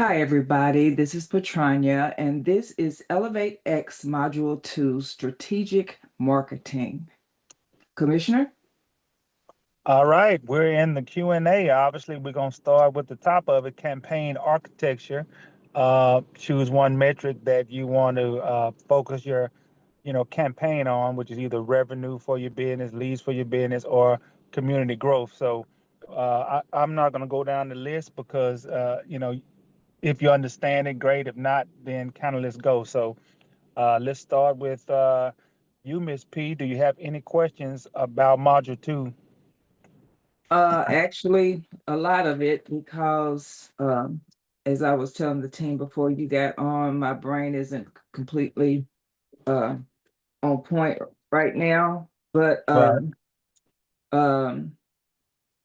Hi, everybody. This is Patrania, and this is Elevate X Module 2 Strategic Marketing. Commissioner? All right, we're in the Q&A. Obviously, we're going to start with the top of it, campaign architecture. Choose one metric that you want to focus your, campaign on, which is either revenue for your business, leads for your business, or community growth. So I'm not going to go down the list because, if you understand it, great. If not, then kind of let's go. So let's start with you, Miss P. Do you have any questions about Module 2? Actually, a lot of it because, as I was telling the team before you got on, my brain isn't completely uh, on point right now. But Right. um,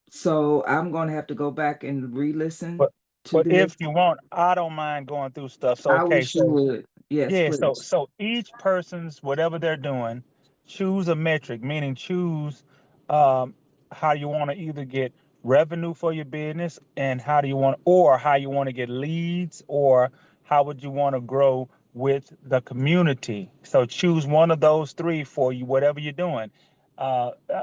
so I'm going to have to go back and re-listen But to but this. if you want, I don't mind going through stuff. So I okay, wish you so would. Yes, yeah, so please. so each person's whatever they're doing, choose a metric, meaning choose um how you want to either get revenue for your business and how you want to get leads or how would you want to grow with the community. So choose one of those three for you, whatever you're doing. Uh, uh,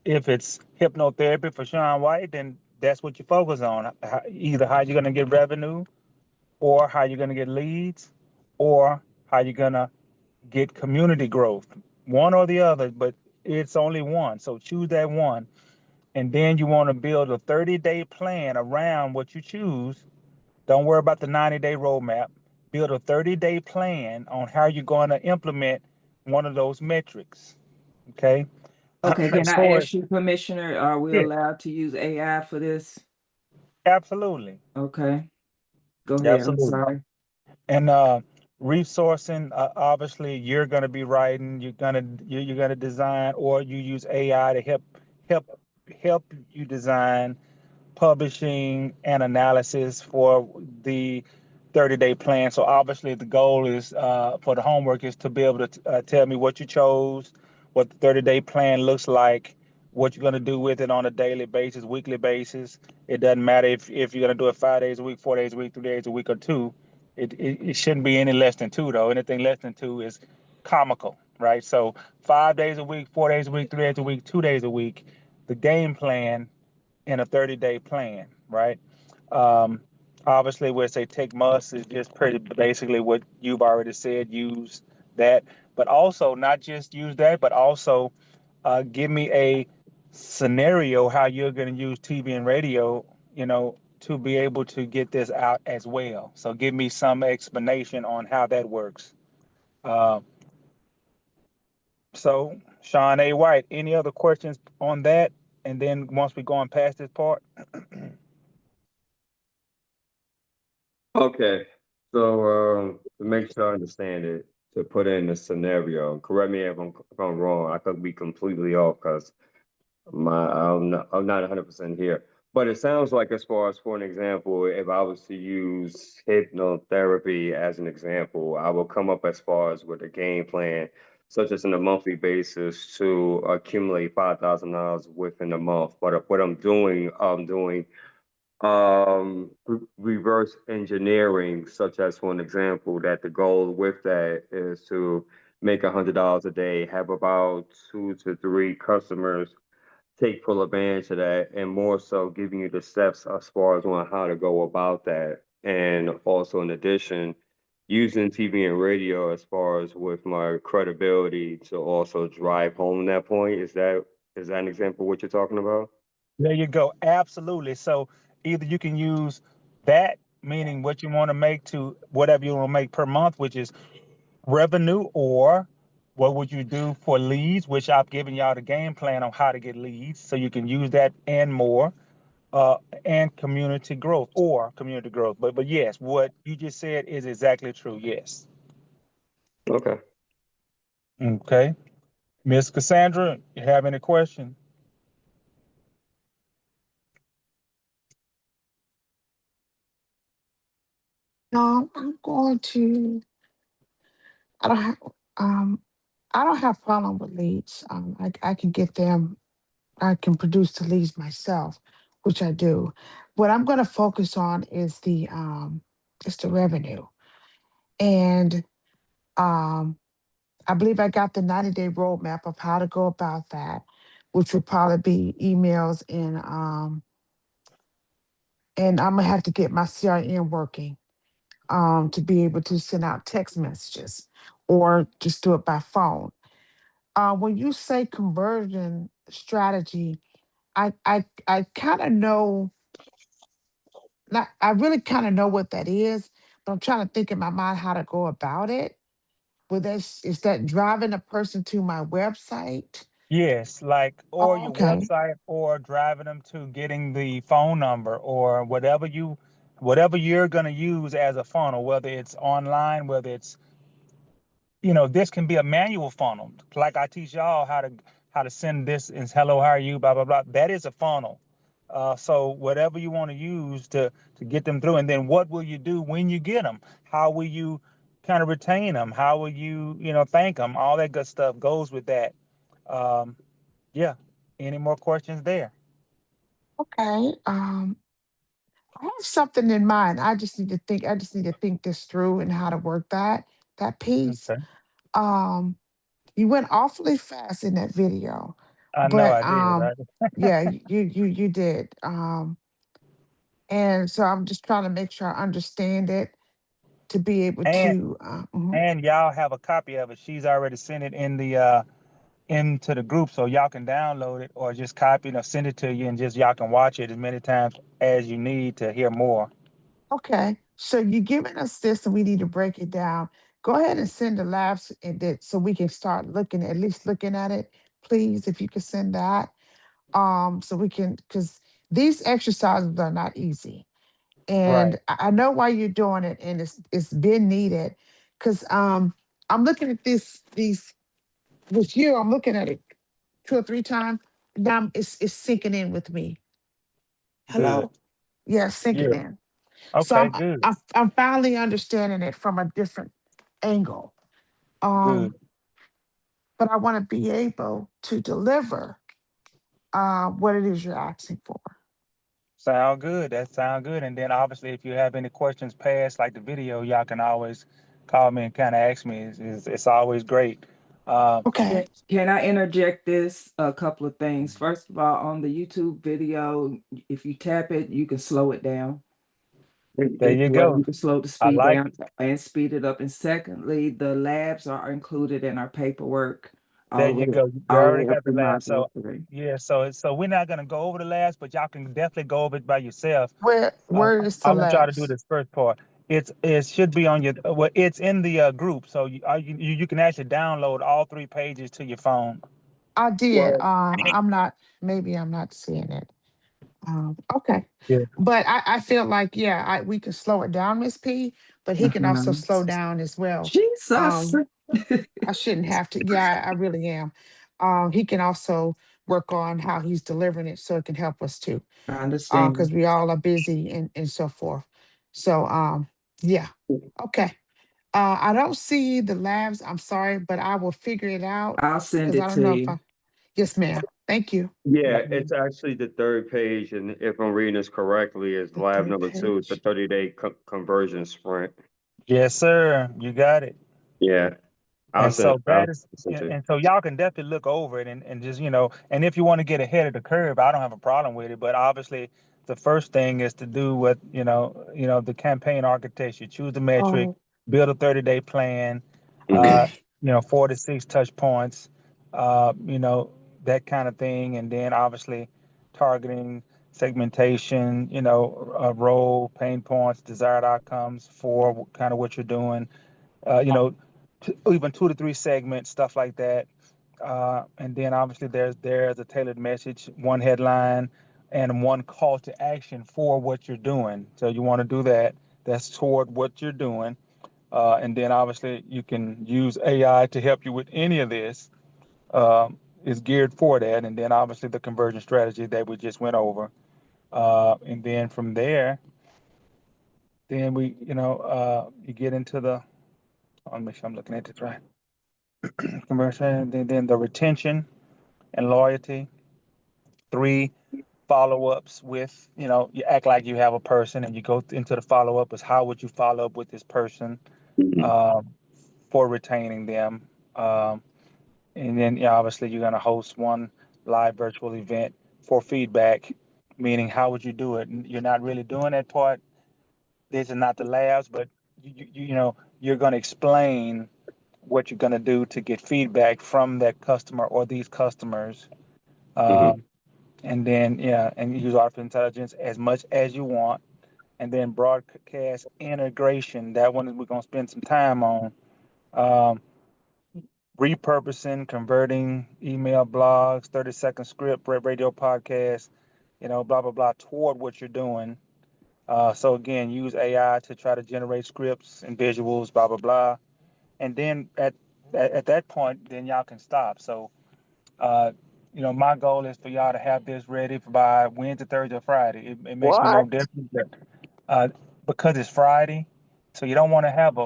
if it's hypnotherapy for Sean White, then that's what you focus on. Either how you're going to get revenue or how you're going to get leads or how you're going to get community growth. One or the other, but it's only one. So choose that one. And then you want to build a 30-day plan around what you choose. Don't worry about the 90-day roadmap. Build a 30-day plan on how you're going to implement one of those metrics. Okay. Okay, can As I far as, ask you, Commissioner, are we yeah, allowed to use AI for this? absolutely. Okay, go ahead. I'm Absolutely. sorry. And resourcing, obviously, you're going to be writing, you're going to design, or you use AI to help help you design publishing and analysis for the 30-day plan. So obviously, the goal is for the homework is to be able to tell me what you chose, what the 30-day plan looks like, what you're going to do with it on a daily basis, weekly basis. It doesn't matter if you're going to do it 5 days a week, 4 days a week, 3 days a week, or two. It shouldn't be any less than two, though. Anything less than two is comical, right? So 5 days a week, 4 days a week, 3 days a week, 2 days a week, the game plan in a 30-day plan, right? Um, Obviously, where say take must is just pretty basically what you've already said. Use that, but also not just use that, but also give me a scenario how you're going to use TV and radio, to be able to get this out as well. So give me some explanation on how that works. Uh, so Sean A. White, any other questions on that? And then once we go on past this part. Okay, so to make sure I understand it, to put in a scenario, correct me if I'm wrong. I could be completely off because I'm not 100% here. But it sounds like, as far as for an example, if I was to use hypnotherapy as an example, I will come up as far as with a game plan, such as on a monthly basis to accumulate $5,000 within a month. But what I'm doing reverse engineering, such as for an example, that the goal with that is to make $100 a day, have about 2 to 3 customers take full advantage of that, and more so giving you the steps as far as on how to go about that. And also, in addition, using TV and radio as far as with my credibility to also drive home that point. Is that an example of what you're talking about? There you go. Absolutely. So either you can use that, meaning what you want to make to whatever you want to make per month, which is revenue, or what would you do for leads, which I've given y'all the game plan on how to get leads. So you can use that and more, and community growth. But yes, what you just said is exactly true. Yes. Okay. Okay. Miss Cassandra, you have any question? I'm going to. I don't have. Um, I don't have problem with leads. I can get them. I can produce the leads myself, which I do. What I'm going to focus on is just the revenue. And I believe I got the 90-day roadmap of how to go about that, which would probably be emails and I'm gonna have to get my CRM working to be able to send out text messages or just do it by phone. When you say conversion strategy, I kind of know, not I really kind of know what that is, but I'm trying to think in my mind how to go about it. Is that driving a person to my website? Yes, like, or Oh, your okay. website, or driving them to getting the phone number, or whatever you're gonna use as a funnel, whether it's online, whether it's, this can be a manual funnel. Like I teach y'all how to send this is hello, how are you, blah blah blah. That is a funnel. So whatever you want to use to get them through, and then what will you do when you get them? How will you kind of retain them? How will you thank them? All that good stuff goes with that. Um, yeah. Any more questions there? Okay. I have something in mind. I just need to think this through and how to work that piece. Okay. Um, you went awfully fast in that video, I know but I did, right? yeah, you did. And so I'm just trying to make sure I understand it to be able And to. and y'all have a copy of it. She's already sent it into the group, so y'all can download it or just copy it or send it to you, and just y'all can watch it as many times as you need to hear more. Okay, so you're giving us this, and we need to break it down. Go ahead and send the labs and that so we can start at least looking at it, please. If you could send that, so we can, because these exercises are not easy, Right. and I know why you're doing it, and it's been needed. Because I'm looking at these with you. I'm looking at it 2 or 3 times. Now it's sinking in with me. Good. Hello, yeah, sinking Yeah. in. So Okay. Good. I'm finally understanding it from a different angle. Good. Um, but I want to be able to deliver what it is you're asking for. Sound good. That sound good. And then obviously, if you have any questions past like the video, y'all can always call me and kind of ask me. It's always great. Okay. Can I interject this? A couple of things. First of all, on the YouTube video, if you tap it, you can slow it down. There you Well, go. you can slow the I speed like down and speed it up. And secondly, the labs are included in our paperwork There all the you way, go. You all the already way up got the in lab. module So 3. yeah, so we're not gonna go over the labs, but y'all can definitely go over it by yourself. Where is I the want y'all to do labs? this first part. It should be on your well, it's in the group, so you can actually download all 3 pages to your phone. I did. Well, I'm not. Maybe I'm not seeing it. Okay. Yeah. But I feel like, yeah, we can slow it down, Miss P, but he can also Mhm. slow down as well. Jesus. Um, I shouldn't have to. Yeah, I really am. He can also work on how he's delivering it so it can help us too. I understand. Because we all are busy and so forth. So yeah. Okay. I don't see the labs. I'm sorry, but I will figure it out I'll send because I it don't to know if you. I, yes, ma'am. Thank you. yeah, Mhm. it's actually the third page, and if I'm reading this correctly, is The lab third number 2. It's a page. 30-day conversion sprint. Yes, sir. You got it. Yeah, And so I'll that is, send you. and so y'all can definitely look over it and just, and if you want to get ahead of the curve, I don't have a problem with it. But obviously, the first thing is to do what, the campaign architecture, choose the metric, Oh, build a 30-day plan, uh, okay. 4 to 6 touch points, that kind of thing. And then obviously targeting, segmentation, role, pain points, desired outcomes for kind of what you're doing. Uh, you know, even 2 to 3 segments, stuff like that. And then obviously there's a tailored message, one headline, and one call to action for what you're doing. So you want to do that. That's toward what you're doing. And then obviously you can use AI to help you with any of this. Is geared for that. And then obviously the conversion strategy that we just went over. And then from there, then you get into the. I'll make sure I'm looking at this right. Conversion, then the retention and loyalty. 3, follow-ups with, you act like you have a person and you go into the follow-up is how would you follow up with this person Mhm. for retaining them. Um, and then obviously you're going to host one live virtual event for feedback, meaning how would you do it? And you're not really doing that part. These are not the labs, but you're going to explain what you're going to do to get feedback from that customer or these customers. Mhm. Um, and then and use artificial intelligence as much as you want, and then broadcast integration. That one we're gonna spend some time on. Um, Repurposing, converting email, blogs, 30-second script, radio podcast, blah blah blah, toward what you're doing. So again, use AI to try to generate scripts and visuals, blah blah blah, and then at that point, then y'all can stop. So Uh, my goal is for y'all to have this ready by Wednesday, Thursday, or Friday. It makes me no What? difference, but uh, because it's Friday, so you don't want to have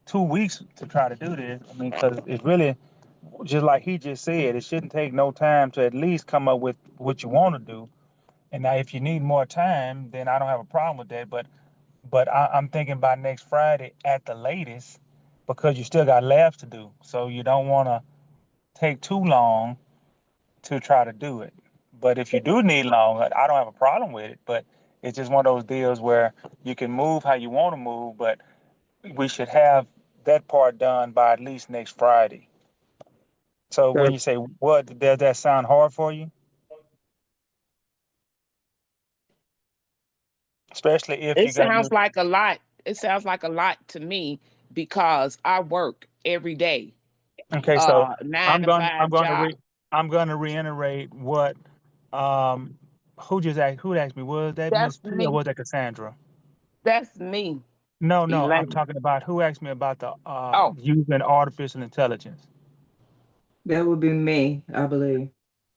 2 weeks to try to do this. I mean, because it's really just like he just said, it shouldn't take no time to at least come up with what you want to do. And now, if you need more time, then I don't have a problem with that. But I'm thinking by next Friday at the latest, because you still got labs to do. So you don't want to take too long to try to do it. But if you do need long, I don't have a problem with it. But it's just one of those deals where you can move how you want to move, but we should have that part done by at least next Friday. So when Okay. you say what, does that sound hard for you? Especially if It you're gonna sounds use. like a lot. It sounds like a lot to me because I work every day, Okay, so nine I'm to going. I'm five going to job. re. I'm going to reiterate what. Um, who asked me? Was that That's Miss P or me. was that Cassandra? That's me, No, no. I'm Elaine. talking about who asked me about the Oh, using artificial intelligence. That would be me, I believe.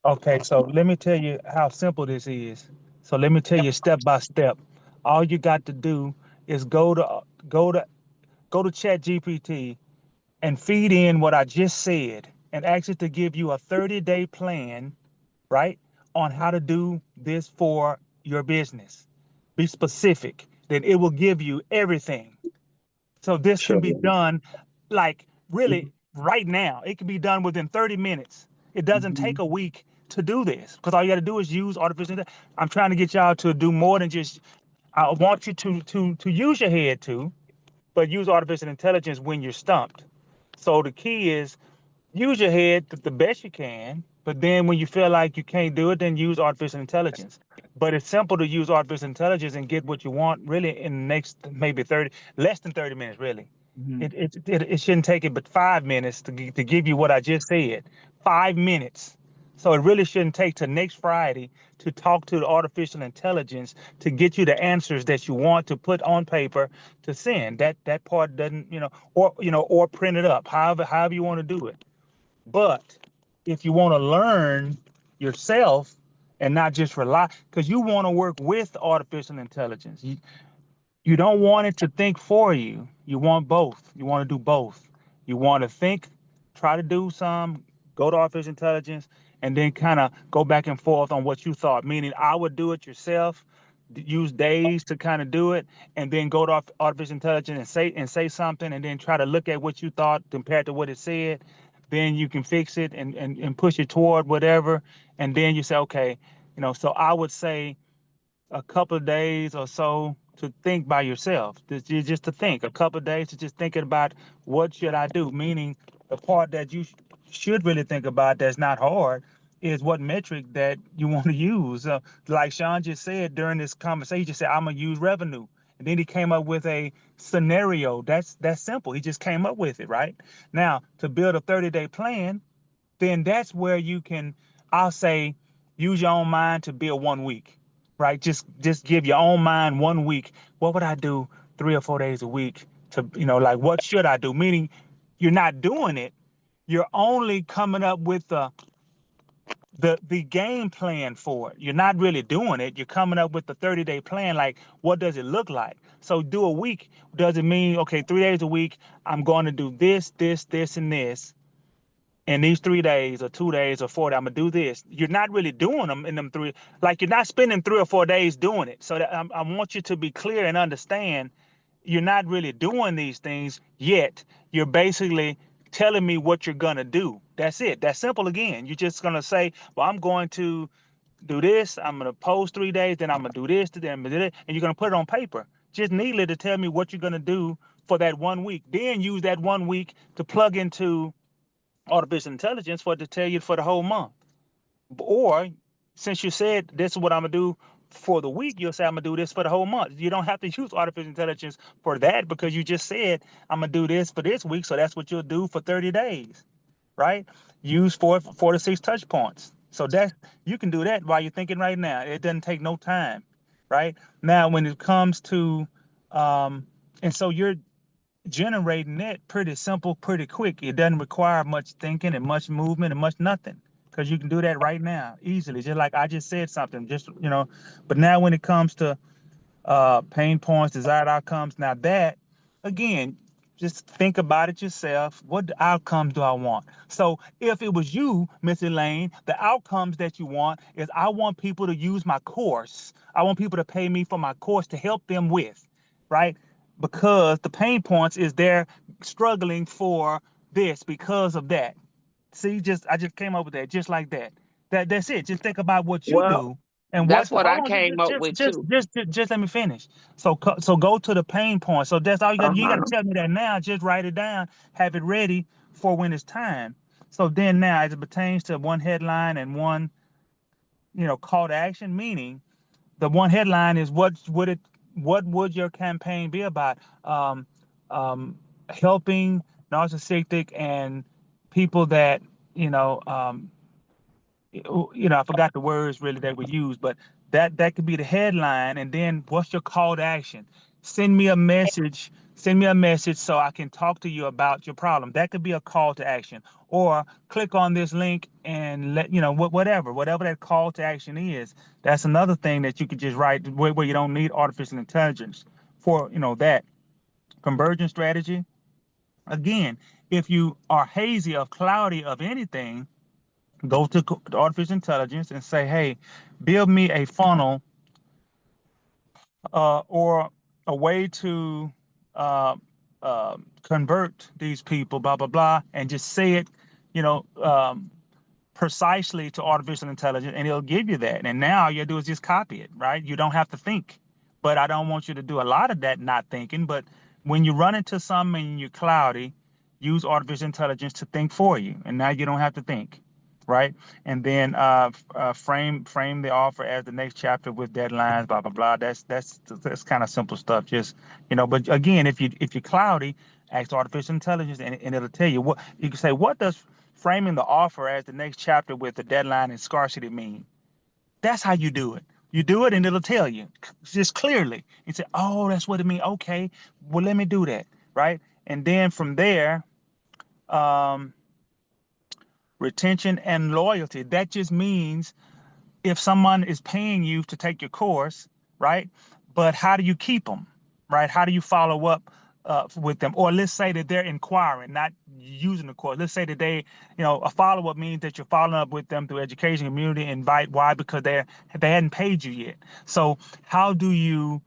Okay, so let me tell you how simple this is. So let me tell you step by step. All you got to do is go to ChatGPT and feed in what I just said and ask it to give you a 30-day plan, right, on how to do this for your business. Be specific. Then it will give you everything. So this can Sure. be done like Mhm. really right now. It can be done within 30 minutes. It doesn't take a week to do this because all you got to do is use artificial intelligence. I'm trying to get y'all to do more than just I want you to use your head too, but use artificial intelligence when you're stumped. So the key is use your head the best you can, but then when you feel like you can't do it, then use artificial intelligence. But it's simple to use artificial intelligence and get what you want really in the next maybe 30, less than 30 minutes, really. Mhm. It shouldn't take it but 5 minutes to give you what I just said. 5 minutes. So it really shouldn't take to next Friday to talk to the artificial intelligence to get you the answers that you want to put on paper to send. That part doesn't, or print it up, however you want to do it. But if you want to learn yourself and not just rely, because you want to work with artificial intelligence, you don't want it to think for you. You want both. You want to do both. You want to think, try to do some, go to artificial intelligence, and then kind of go back and forth on what you thought. Meaning, I would do it yourself, use days to kind of do it, and then go to artificial intelligence and say something, and then try to look at what you thought compared to what it said. Then you can fix it and push it toward whatever, and then you say, okay, So I would say a couple of days or so to think by yourself. Just to think, a couple of days to just thinking about what should I do. Meaning, the part that you should really think about that's not hard is what metric that you want to use. Like Sean just said during this conversation, he just said, "I'm gonna use revenue," and then he came up with a scenario. That's simple. He just came up with it, right? Now, to build a 30-day plan, then that's where you can, I'll say, use your own mind to build 1 week, right? Just give your own mind 1 week. What would I do 3 or 4 days a week to, like what should I do? Meaning you're not doing it. You're only coming up with the game plan for it. You're not really doing it. You're coming up with the 30-day plan. Like, what does it look like? So do a week. Does it mean, okay, 3 days a week, I'm going to do this, this, this, and this. in these 3 days or 2 days or 4 days, I'm gonna do this. You're not really doing them in them three, like you're not spending 3 or 4 days doing it. So that I want you to be clear and understand you're not really doing these things yet. You're basically telling me what you're gonna do. That's it. That's simple again. You're just gonna say, well, I'm going to do this, I'm gonna post 3 days, then I'm gonna do this, then I'm gonna do that, and you're gonna put it on paper. Just needly to tell me what you're gonna do for that 1 week. Then use that 1 week to plug into artificial intelligence for it to tell you for the whole month. Or since you said this is what I'm gonna do for the week, you'll say I'm gonna do this for the whole month. You don't have to use artificial intelligence for that because you just said I'm gonna do this for this week, so that's what you'll do for 30 days, right? Use 4 to 6 touch points. So that you can do that while you're thinking right now. It doesn't take no time, right? Now when it comes to and so you're generating it pretty simple, pretty quick. It doesn't require much thinking and much movement and much nothing because you can do that right now easily. Just like I just said something, just But now when it comes to pain points, desired outcomes, now that again, just think about it yourself. What outcomes do I want? So if it was you, Miss Elaine, the outcomes that you want is I want people to use my course. I want people to pay me for my course to help them with, right? Because the pain points is they're struggling for this because of that. See, I just came up with that just like that. That's it. Just think about what you Well, do and That's what. what Hold I on, came up with too. just let me finish. So go to the pain point. So that's all you got. You got to uh-huh. tell me that now. Just write it down. Have it ready for when it's time. So then now, as it pertains to one headline and one, call to action, meaning the one headline is what would your campaign be about? Helping narcissistic and people that you know um, I forgot the words really that we use, but that could be the headline. And then what's your call to action? Send me a message. Send me a message so I can talk to you about your problem. That could be a call to action. Or click on this link and let whatever that call to action is. That's another thing that you could just write where you don't need artificial intelligence for that conversion strategy. Again, if you are hazy or cloudy of anything, go to artificial intelligence and say, hey, build me a funnel or a way to uh, convert these people, blah, blah, blah, and just say it, you know, um, precisely to artificial intelligence, and it'll give you that. And now all you do is just copy it, right? You don't have to think. But I don't want you to do a lot of that not thinking. But when you run into something and you're cloudy, use artificial intelligence to think for you. And now you don't have to think, right? And then frame the offer as the next chapter with deadlines, blah blah blah. That's kind of simple stuff. Just but again, if you're cloudy, ask artificial intelligence, and it'll tell you what you can say. What does framing the offer as the next chapter with the deadline and scarcity mean? That's how you do it. You do it, and it'll tell you just clearly. You say, "Oh, that's what it means." Okay, well, let me do that, right? And then from there, um, retention and loyalty. That just means if someone is paying you to take your course, right? But how do you keep them, right? How do you follow up with them? Or let's say that they're inquiring, not using the course. Let's say that a follow up means that you're following up with them through education, community, invite. Why? Because they hadn't paid you yet. So how do you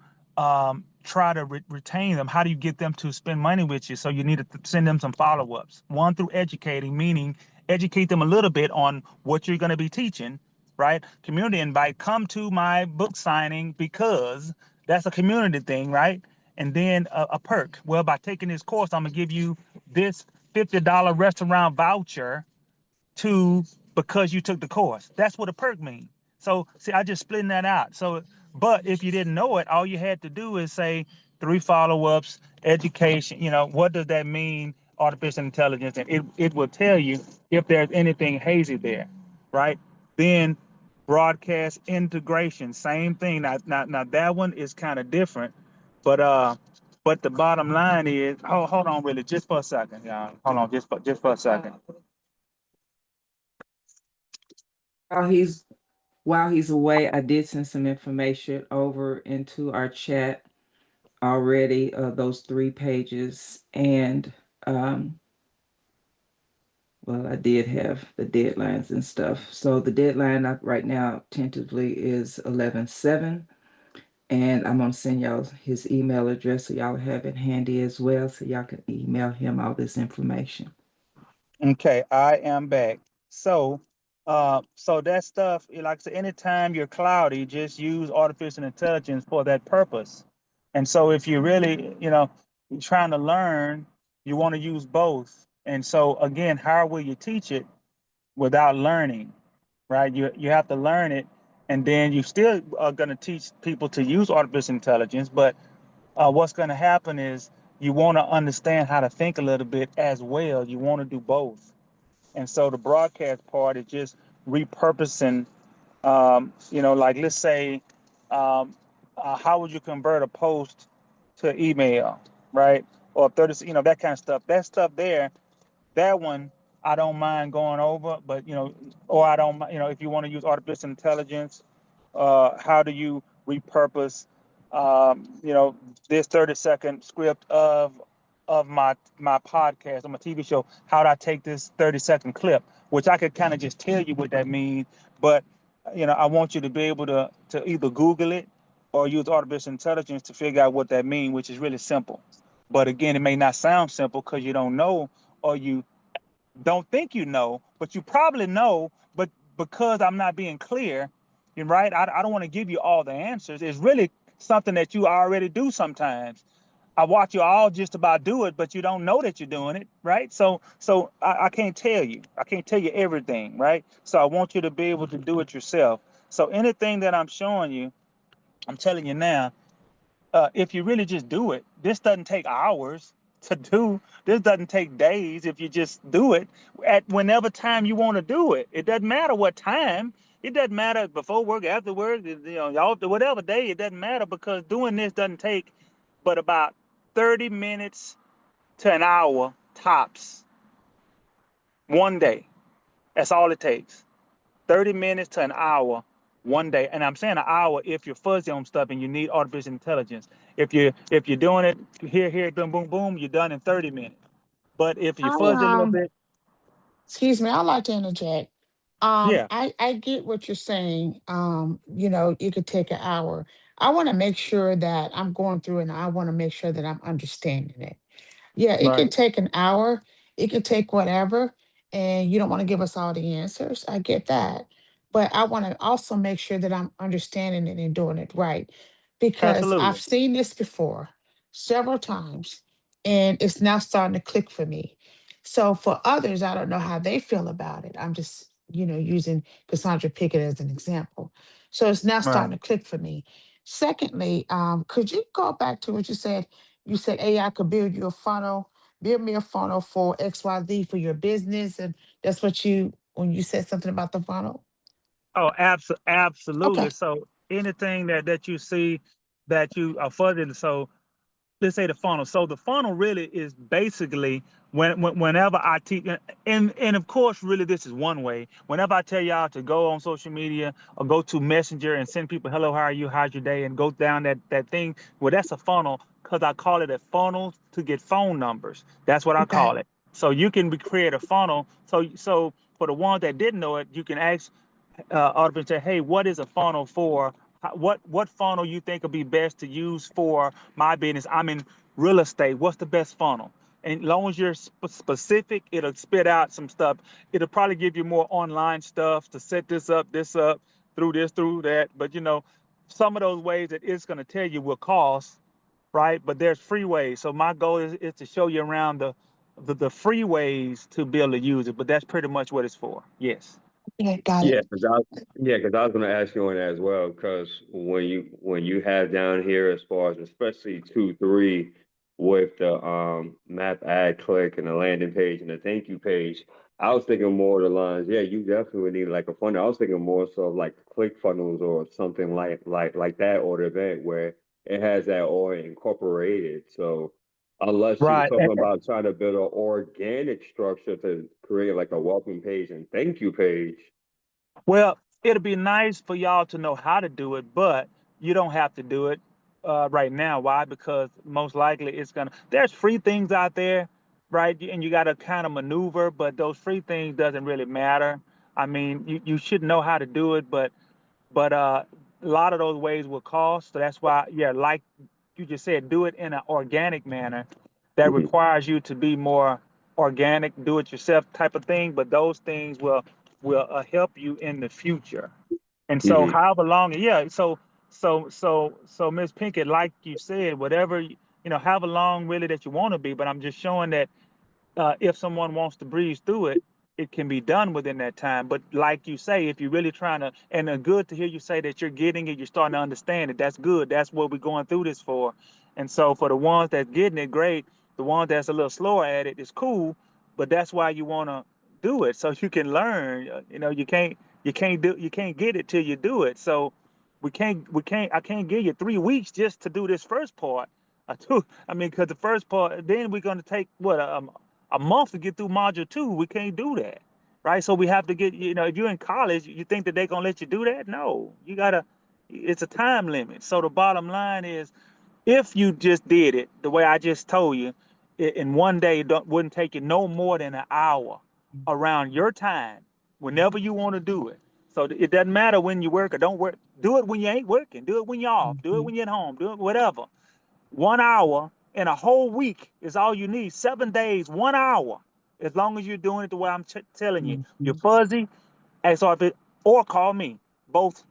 try to retain them? How do you get them to spend money with you? So you need to send them some follow ups. One, through educating, meaning educate them a little bit on what you're going to be teaching, right? Community invite, come to my book signing because that's a community thing, right? And then a perk. Well, by taking this course, I'm gonna give you this $50 restaurant voucher because you took the course. That's what a perk means. So see, I just splitting that out. So, but if you didn't know it, all you had to do is say 3 follow-ups, education. What does that mean? Artificial intelligence, and it will tell you if there's anything hazy there, right? Then broadcast integration, same thing. Now that one is kind of different, but the bottom line is, hold on, really, just for a second, y'all. Hold on, just for a second. While he's away, I did send some information over into our chat already, those 3 pages. And Well, I did have the deadlines and stuff. So the deadline right now tentatively is 11/7. And I'm gonna send y'all his email address so y'all have it handy as well, so y'all can email him all this information. Okay, I am back. So, so that stuff, like I said, anytime you're cloudy, just use artificial intelligence for that purpose. And so, if you really, you're trying to learn, you want to use both. And so, again, how will you teach it without learning, right? You have to learn it, and then you still are going to teach people to use artificial intelligence. But what's going to happen is you want to understand how to think a little bit as well. You want to do both. And so the broadcast part is just repurposing, like let's say, how would you convert a post to email, right? Or 30, that kind of stuff. That stuff there, that one, I don't mind going over, but, or I don't, if you want to use artificial intelligence, how do you repurpose, this 30-second script of my podcast or my TV show? How do I take this 30-second clip, which I could kind of just tell you what that means, but I want you to be able to either Google it or use artificial intelligence to figure out what that means, which is really simple. But again, it may not sound simple because you don't know, or you don't think you know, but you probably know. But because I'm not being clear, right? I don't want to give you all the answers. It's really something that you already do sometimes. I watch you all just about do it, but you don't know that you're doing it, right? So I can't tell you. I can't tell you everything, right? So I want you to be able to do it yourself. So anything that I'm showing you, I'm telling you now, if you really just do it, this doesn't take hours to do. This doesn't take days if you just do it at whenever time you want to do it. It doesn't matter what time. It doesn't matter before work, after work, y'all, whatever day, it doesn't matter, because doing this doesn't take but about 30 minutes to an hour tops one day. That's all it takes. 30 minutes to an hour one day. And I'm saying an hour if you're fuzzy on stuff and you need artificial intelligence. If you're doing it here, boom, boom, boom, you're done in 30 minutes. But if you're I fuzzy a little bit, excuse me, I'd like to interject. yeah, I get what you're saying. You could take an hour. I want to make sure that I'm going through and I want to make sure that I'm understanding it. Yeah, it right. can take an hour, it can take whatever, and you don't want to give us all the answers. I get that. But I want to also make sure that I'm understanding it and doing it right, because I've Absolutely. seen this before several times and it's now starting to click for me. So for others, I don't know how they feel about it. I'm just, using Cassandra Pickett as an example. So it's now Right. starting to click for me. Secondly, could you go back to what you said? You said AI could build you a funnel, build me a funnel for XYZ for your business. And that's what when you said something about the funnel. Oh, absolutely. Okay. So anything that you see that you are fuzzy, so let's say the funnel. So the funnel really is basically whenever I teach, and of course, really this is one way. Whenever I tell y'all to go on social media or go to Messenger and send people, hello, how are you, how's your day, and go down that thing. Well, that's a funnel because I call it a funnel to get phone numbers. That's what I Okay. call it. So you can create a funnel. So for the ones that didn't know it, you can ask Audubon say, hey, what is a funnel for? What funnel you think would be best to use for my business? I'm in real estate. What's the best funnel? And as long as you're specific, it'll spit out some stuff. It'll probably give you more online stuff to set this up, through this, through that. But some of those ways that it's going to tell you will cost, right? But there's free ways. So my goal is to show you around the free ways to be able to use it. But that's pretty much what it's for. Yes. Yeah, got Yeah, it. because I was gonna ask you on that as well. Because when you have down here, as far as especially 2, 3, with the map ad click and the landing page and the thank you page, I was thinking more of the lines. Yeah, you definitely would need like a funnel. I was thinking more so of like click funnels or something like that, or the event where it has that all incorporated. So unless you're Right. talking about trying to build an organic structure to create like a welcome page and thank you page. Well, it'll be nice for y'all to know how to do it, but you don't have to do it right now. Why? Because most likely there's free things out there, right? And you got to kind of maneuver, but those free things doesn't really matter. I mean, you should know how to do it, but a lot of those ways will cost. So that's why, yeah, like you just said, do it in an organic manner that Mhm. requires you to be more organic, do it yourself type of thing. But those things will help you in the future. And so, Mhm. however long, yeah. So, Miss Pinkett, like you said, whatever however long really that you want to be. But I'm just showing that if someone wants to breeze through it, it can be done within that time. But like you say, if you're really trying to, and good to hear you say that you're getting it, you're starting to understand it. That's good. That's what we're going through this for. And so for the ones that's getting it, great. The ones that's a little slower at it is cool. But that's why you want to do it so you can learn. You can't get it till you do it. So I can't give you 3 weeks just to do this first part. I mean, because the first part, then we're going to take what a month to get through module 2. We can't do that, right? So we have to get, if you're in college, you think that they're gonna let you do that? No, you gotta. It's a time limit. So the bottom line is, if you just did it the way I just told you, in one day, wouldn't take you no more than an hour around your time, whenever you want to do it. So it doesn't matter when you work or don't work. Do it when you ain't working. Do it when you're off. Do it when you're at home. Do it whatever. 1 hour in a whole week is all you need. 7 days, 1 hour. As long as you're doing it the way I'm telling you. You're fuzzy, and so if it or call me. Both.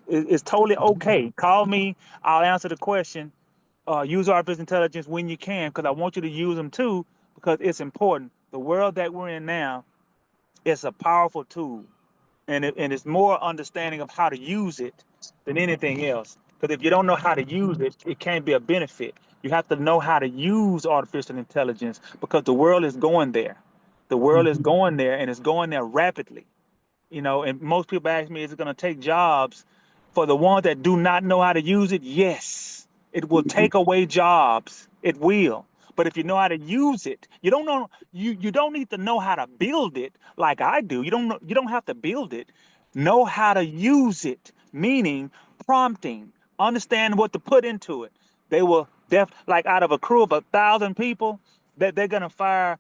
It's totally okay. Call me. I'll answer the question. Use artificial intelligence when you can, because I want you to use them too, because it's important. The world that we're in now is a powerful tool, and it's more understanding of how to use it than anything else. Because if you don't know how to use it, it can't be a benefit. You have to know how to use artificial intelligence because the world is going there. The world is going there, and it's going there rapidly. And most people ask me, is it going to take jobs? For the ones that do not know how to use it, yes, it will Mhm. take away jobs. It will. But if you know how to use it, you don't need to know how to build it like I do. You don't have to build it. Know how to use it, meaning prompting, understand what to put into it. They will like out of a crew of 1,000 people, that they're gonna fire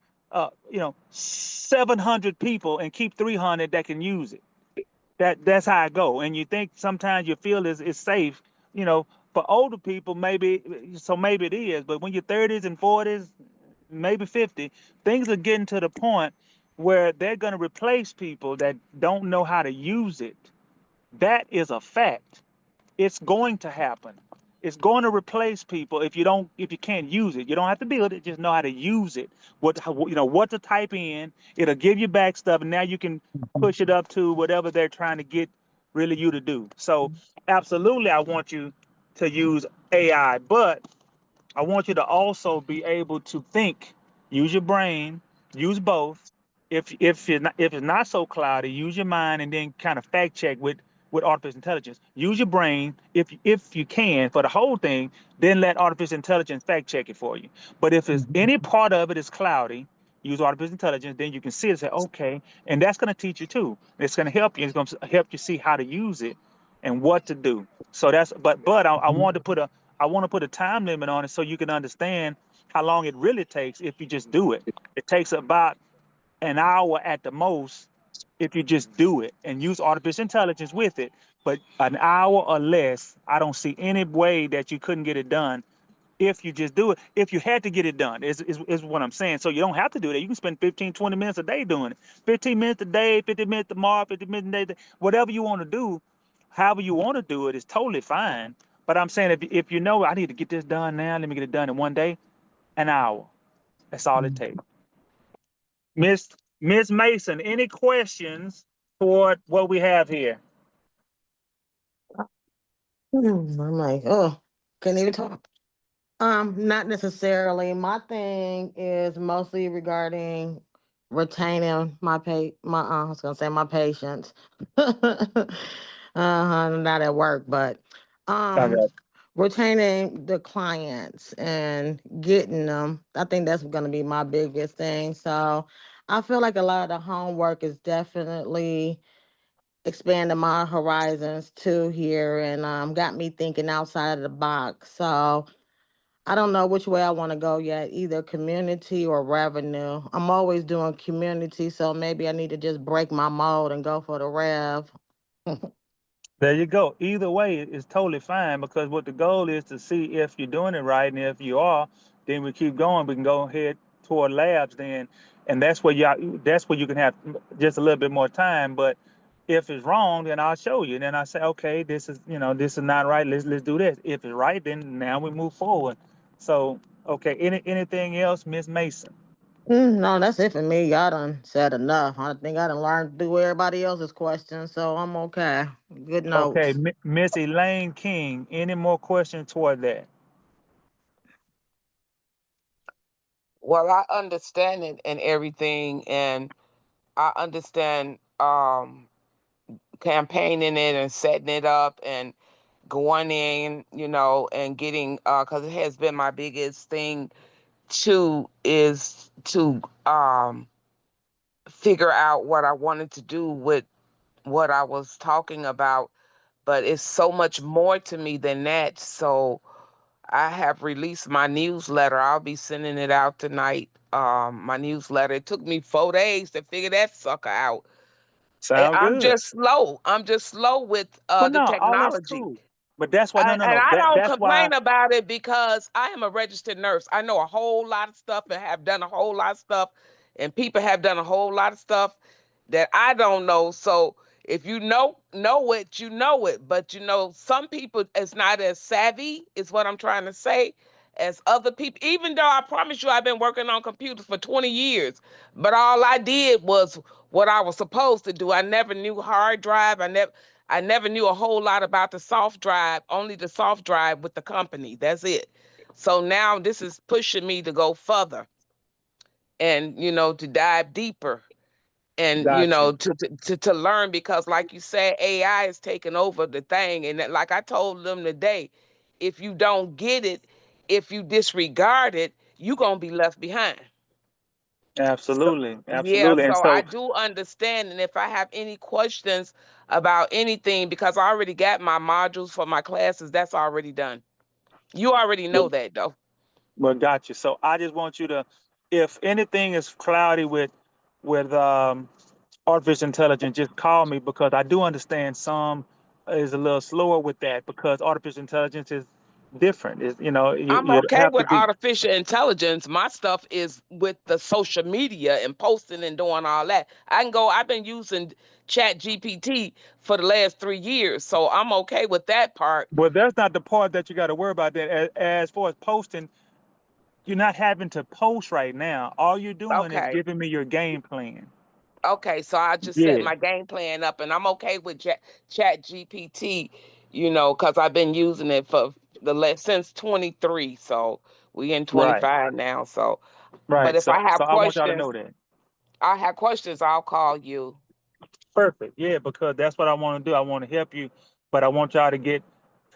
700 people and keep 300 that can use it. That's how I go. And you think sometimes your field is safe, you know, for older people, maybe it is, but when you're 30s and 40s, maybe 50, things are getting to the point where they're going to replace people that don't know how to use it. That is a fact. It's going to happen. It's going to replace people if you can't use it. You don't have to build it, just know how to use it. What to type in. It'll give you back stuff, and now you can push it up to whatever they're trying to get really you to do. So absolutely, I want you to use AI, but I want you to also be able to think, use your brain, use both. If it's not so cloudy, use your mind and then kind of fact check with artificial intelligence. Use your brain if you can for the whole thing, then let artificial intelligence fact check it for you. But if it's any part of it is cloudy, use artificial intelligence, then you can see it and say, okay, and that's going to teach you too. It's going to help you. It's going to help you see how to use it and what to do. So but I want to put a time limit on it so you can understand how long it really takes if you just do it. It takes about an hour at the most if you just do it and use artificial intelligence with it. But an hour or less, I don't see any way that you couldn't get it done if you just do it. If you had to get it done, is what I'm saying. So you don't have to do that. You can spend 15, 20 minutes a day doing it. 15 minutes a day, 50 minutes tomorrow, 50 minutes a day, whatever you want to do, however you want to do it is totally fine. But I'm saying if you know I need to get this done now, let me get it done in one day, an hour. That's all it takes. Miss Miss Mason, any questions for what we have here? I'm like, oh, can't even talk. Not necessarily. My thing is mostly regarding retaining I was gonna say my patients. Not at work, but um Okay. retaining the clients and getting them. I think that's gonna be my biggest thing. So I feel like a lot of the homework is definitely expanding my horizons too here and got me thinking outside of the box. So I don't know which way I want to go yet, either community or revenue. I'm always doing community, so maybe I need to just break my mold and go for the rev. There you go. Either way, it's totally fine because what the goal is to see if you're doing it right, and if you are, then we keep going. We can go ahead toward labs then, and that's where you can have just a little bit more time. But if it's wrong, then I'll show you. Then I say, okay, this is not right. Let's do this. If it's right, then now we move forward. So okay, anything else, Miss Mason? No, that's it for me. Y'all done said enough. I think I done learned through everybody else's questions, so I'm okay. Good Okay, notes. Miss Elaine King. Any more questions toward that? Well, I understand it and everything, and I understand campaigning it and setting it up and going in, and getting because it has been my biggest thing too, is to figure out what I wanted to do with what I was talking about. But it's so much more to me than that. So I have released my newsletter. I'll be sending it out tonight. My newsletter. It took me 4 days to figure that sucker out. Sound I'm good. just slow. I'm just slow with Well, the no, all that's technology. cool. But that's why, no, no, And no. I don't That's why. complain about it because I am a registered nurse. I know a whole lot of stuff and have done a whole lot of stuff, and people have done a whole lot of stuff that I don't know. So if you know it, you know it. But some people it's not as savvy, is what I'm trying to say, as other people. Even though I promise you I've been working on computers for 20 years, but all I did was what I was supposed to do. I never knew hard drive. I never knew a whole lot about the soft drive, only the soft drive with the company. That's it. So now this is pushing me to go further and, to dive deeper and, Got you. to learn because like you said, AI is taking over the thing. And like I told them today, if you don't get it, if you disregard it, you're going to be left behind. So, Absolutely. yeah, Absolutely. And so I so, do understand. And if I have any questions about anything, because I already got my modules for my classes, that's already done. You already know that, though. well, got you. So I just want you to, if anything is cloudy with artificial intelligence, just call me because I do understand some is a little slower with that because artificial intelligence is different. Is I'm you okay have to with be. artificial intelligence. My stuff is with the social media and posting and doing all that. I've been using Chat GPT for the last 3 years, so I'm okay with that part. Well, that's not the part that you got to worry about. That as far as posting, you're not having to post right now. All you're doing is Okay. giving me your game plan. Okay, so I just set Yeah. my game plan up, and I'm okay with Chat GPT, because I've been using it for since 23. So we in Right. 25 now. So, but Right. if I So have I want y'all to questions, know that. I'll call you. Perfect. Yeah, because that's what I want to do. I want to help you, but I want y'all to get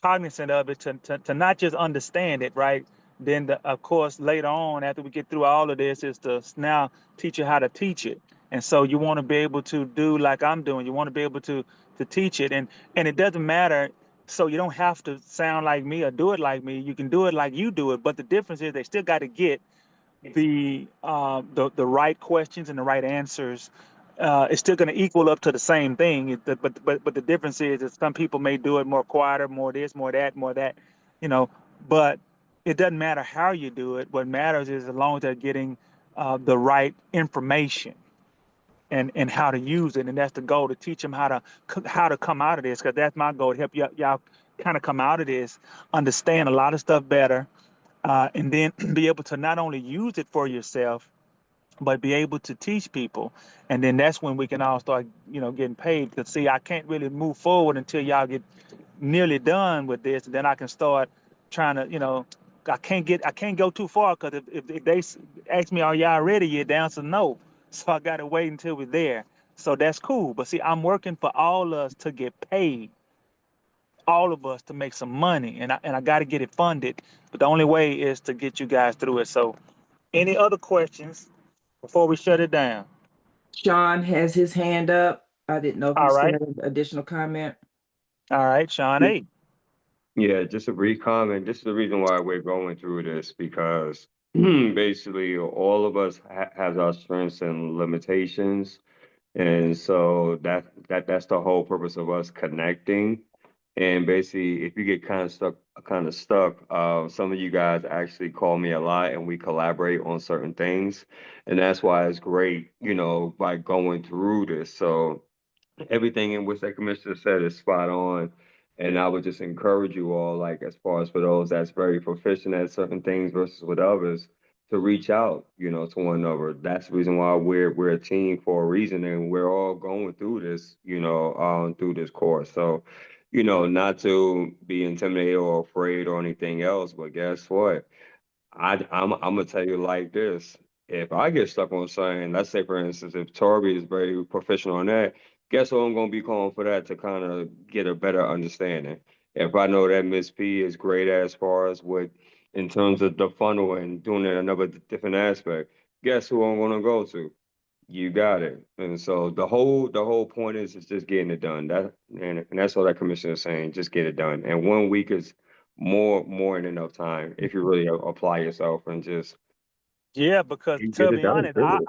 cognizant of it to not just understand it, right? Then, of course, later on, after we get through all of this, is to now teach you how to teach it. And so you want to be able to do like I'm doing. You want to be able to teach it, and it doesn't matter. So you don't have to sound like me or do it like me. You can do it like you do it. But the difference is they still got to get the right questions and the right answers. It's still going to equal up to the same thing. But the difference is that some people may do it more quieter, more this, more that, more that, you know. But it doesn't matter how you do it. What matters is as long as they're getting the right information and how to use it, and that's the goal, to teach them how to come out of this. Because that's my goal, to help y'all kind of come out of this, understand a lot of stuff better, and then be able to not only use it for yourself, but be able to teach people. And then that's when we can all start, getting paid. Because see, I can't really move forward until y'all get nearly done with this. And then I can start trying to, I can't go too far because if they ask me, are y'all ready yet? The answer no. So I got to wait until we're there. So that's cool. But see, I'm working for all of us to get paid, all of us to make some money, and I got to get it funded. But the only way is to get you guys through it. So, any other questions before we shut it down? Sean has his hand up. I didn't know if you All still right, had an additional comment. all right, Sean. Hey, Yeah, just a brief comment. This is the reason why we're going through this because basically all of us has our strengths and limitations. And so that's the whole purpose of us connecting. And basically, if you get kind of stuck, some of you guys actually call me a lot and we collaborate on certain things. And that's why it's great, by going through this. So everything in which that commissioner said is spot on. And I would just encourage you all, like as far as for those that's very proficient at certain things versus with others, to reach out, to one another. That's the reason why we're a team for a reason, and we're all going through this, through this course. So, not to be intimidated or afraid or anything else, but guess what? I'm gonna tell you like this. If I get stuck on something, let's say for instance, if Torby is very proficient on that, guess who I'm gonna be calling for that to kind of get a better understanding. If I know that Miss P is great as far as what in terms of the funnel and doing it another different aspect, guess who I'm gonna go to? You got it. And so the whole point is just getting it done. And that's all that commissioner is saying, just get it done. And 1 week is more than enough time if you really apply yourself and just Yeah, because you get to it be done. honest, Period.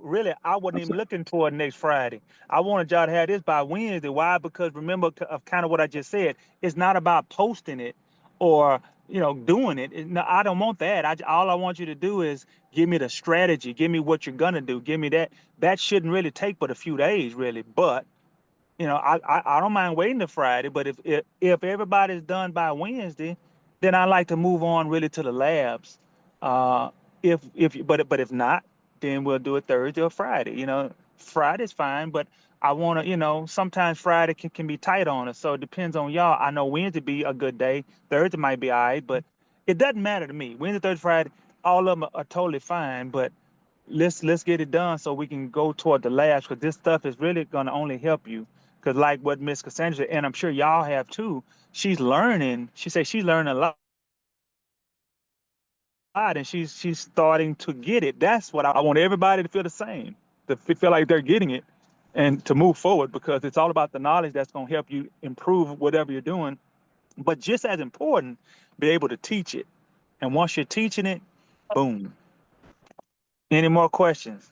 really, I wasn't even looking toward next Friday. I wanted y'all to have this by Wednesday. Why? Because remember of kind of what I just said. It's not about posting it or doing it. No, I don't want that. All I want you to do is give me the strategy. Give me what you're gonna do. Give me that. That shouldn't really take but a few days, really. But I don't mind waiting to Friday. But if everybody's done by Wednesday, then I like to move on really to the labs. Uh, but if not, then we'll do it Thursday or Friday. Friday's fine, but I want to, sometimes Friday can be tight on us. So it depends on y'all. I know Wednesday be a good day. Thursday might be all right, but it doesn't matter to me. Wednesday, Thursday, Friday, all of them are totally fine. But let's get it done so we can go toward the labs because this stuff is really gonna only help you. Because like what Miss Cassandra and I'm sure y'all have too, she's learning. She said she's learning a lot and she's starting to get it. That's what I want everybody to feel the same, to feel like they're getting it and to move forward because it's all about the knowledge that's going to help you improve whatever you're doing. But just as important, be able to teach it. And once you're teaching it, boom. Any more questions?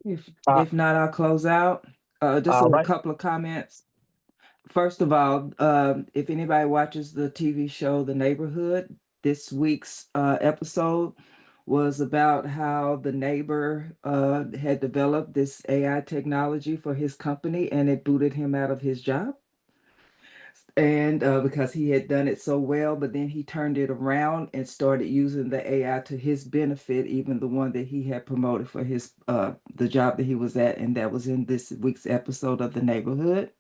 If Uh, if not, I'll close out. Just all a right. couple of comments. First of all, if anybody watches the TV show The Neighborhood, this week's episode was about how the neighbor had developed this AI technology for his company and it booted him out of his job. And because he had done it so well, but then he turned it around and started using the AI to his benefit, even the one that he had promoted for his the job that he was at, and that was in this week's episode of The Neighborhood.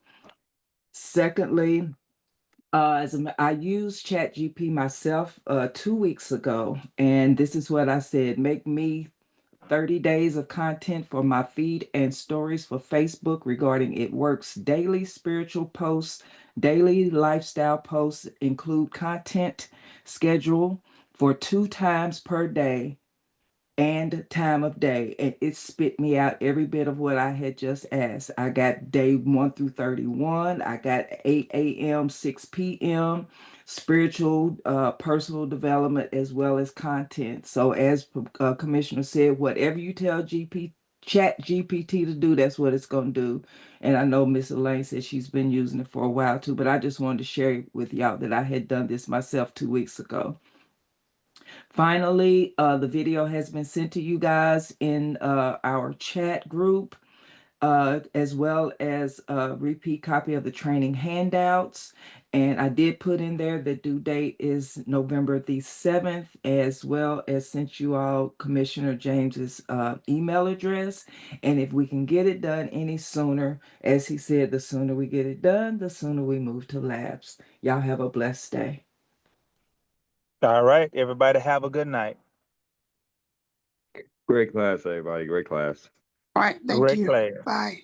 Secondly, I used ChatGPT myself 2 weeks ago, and this is what I said: make me 30 days of content for my feed and stories for Facebook regarding it works daily spiritual posts, daily lifestyle posts, include content schedule for 2 times per day and time of day. And it spit me out every bit of what I had just asked. I got day 1 through 31. I got 8 a.m., 6 p.m., spiritual, personal development, as well as content. So as Commissioner said, whatever you tell Chat GPT to do, that's what it's going to do. And I know Miss Elaine said she's been using it for a while too, but I just wanted to share with y'all that I had done this myself 2 weeks ago. Finally, the video has been sent to you guys in our chat group, as well as a repeat copy of the training handouts. And I did put in there the due date is November the 7th, as well as sent you all Commissioner James's email address. And if we can get it done any sooner, as he said, the sooner we get it done, the sooner we move to labs. Y'all have a blessed day. All right. Everybody have a good night. Great class, everybody. Great class. All right, thank Great you. class. Bye.